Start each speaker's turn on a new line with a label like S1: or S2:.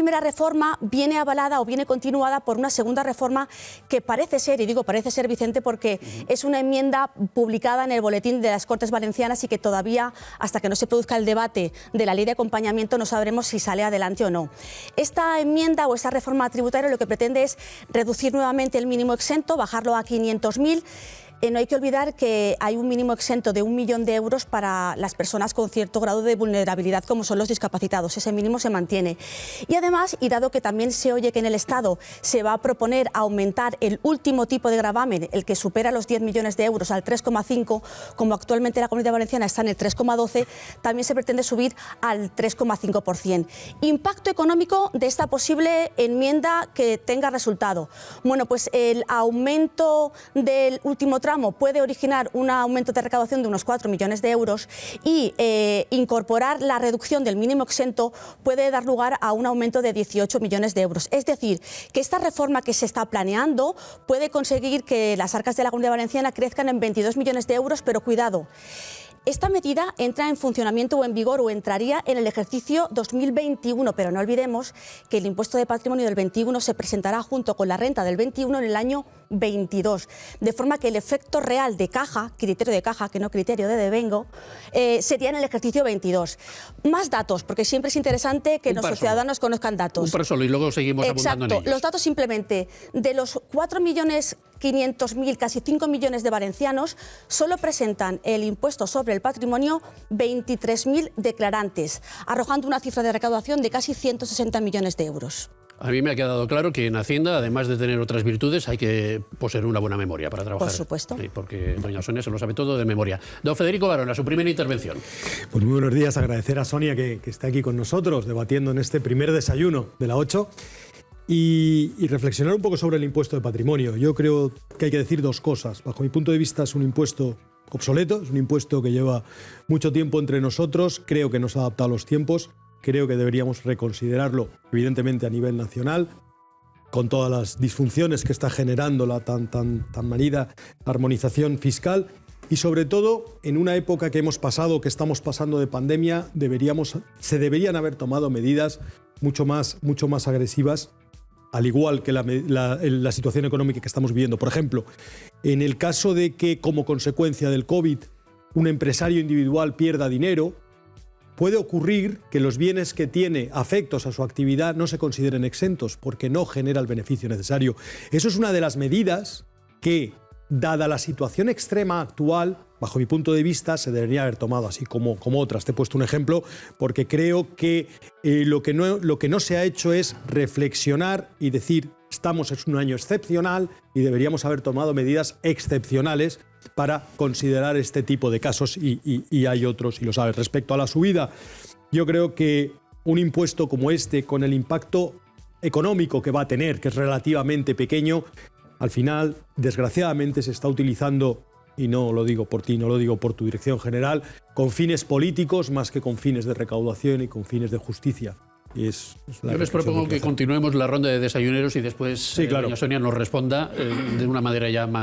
S1: primera reforma viene avalada o viene continuada por una segunda reforma que parece ser, y digo parece ser, Vicente, porque es una enmienda publicada en el boletín de las Cortes Valencianas y que todavía, hasta que no se produzca el debate de la ley de acompañamiento, no sabremos si sale adelante o no. Esta enmienda o esta reforma tributaria lo que pretende es reducir nuevamente el mínimo exento, bajarlo a 500.000. No hay que olvidar que hay un mínimo exento de 1 millón de euros para las personas con cierto grado de vulnerabilidad, como son los discapacitados. Ese mínimo se mantiene. Y además, y dado que también se oye que en el Estado se va a proponer aumentar el último tipo de gravamen, el que supera los 10 millones de euros, al 3,5, como actualmente la Comunidad Valenciana está en el 3,12, también se pretende subir al 3,5%. Impacto económico de esta posible enmienda que tenga resultado. Bueno, pues el aumento del último tramo puede originar un aumento de recaudación de unos 4 millones de euros y incorporar la reducción del mínimo exento puede dar lugar a un aumento de 18 millones de euros. Es decir, que esta reforma que se está planeando puede conseguir que las arcas de la Comunidad Valenciana crezcan en 22 millones de euros, pero cuidado. Esta medida entra en funcionamiento o en vigor o entraría en el ejercicio 2021, pero no olvidemos que el impuesto de patrimonio del 21 se presentará junto con la renta del 21 en el año 22, de forma que el efecto real de caja, criterio de caja, que no criterio de devengo, sería en el ejercicio 22. Más datos, porque siempre es interesante que nuestros ciudadanos conozcan datos.
S2: Un par solo y luego seguimos abundando en ellos.
S1: Los datos simplemente, de los 4.500.000, casi 5 millones de valencianos, solo presentan el impuesto sobre el patrimonio 23.000 declarantes, arrojando una cifra de recaudación de casi 160 millones de euros.
S2: A mí me ha quedado claro que en Hacienda, además de tener otras virtudes, hay que poseer una buena memoria para trabajar.
S1: Por supuesto.
S2: Sí, porque doña Sonia se lo sabe todo de memoria. Don Federico Barona, su primera intervención.
S3: Pues muy buenos días, agradecer a Sonia que está aquí con nosotros, debatiendo en este primer desayuno de la 8. Y reflexionar un poco sobre el impuesto de patrimonio. Yo creo que hay que decir dos cosas. Bajo mi punto de vista es un impuesto obsoleto, es un impuesto que lleva mucho tiempo entre nosotros, creo que no se ha adaptado a los tiempos, creo que deberíamos reconsiderarlo, evidentemente a nivel nacional, con todas las disfunciones que está generando la tan manida armonización fiscal. Y sobre todo, en una época que hemos pasado, que estamos pasando de pandemia, se deberían haber tomado medidas mucho más agresivas, al igual que la situación económica que estamos viviendo. Por ejemplo, en el caso de que, como consecuencia del COVID, un empresario individual pierda dinero, puede ocurrir que los bienes que tiene afectos a su actividad no se consideren exentos porque no genera el beneficio necesario. Eso es una de las medidas que, dada la situación extrema actual, bajo mi punto de vista, se debería haber tomado, así como otras. Te he puesto un ejemplo porque creo que lo que no se ha hecho es reflexionar y decir, estamos en un año excepcional y deberíamos haber tomado medidas excepcionales para considerar este tipo de casos y hay otros, y lo sabes. Respecto a la subida, yo creo que un impuesto como este, con el impacto económico que va a tener, que es relativamente pequeño, al final, desgraciadamente, se está utilizando, y no lo digo por ti, no lo digo por tu dirección general, con fines políticos más que con fines de recaudación y con fines de justicia.
S2: Yo les propongo que continuemos la ronda de desayuneros y después doña Sonia nos responda de una manera ya más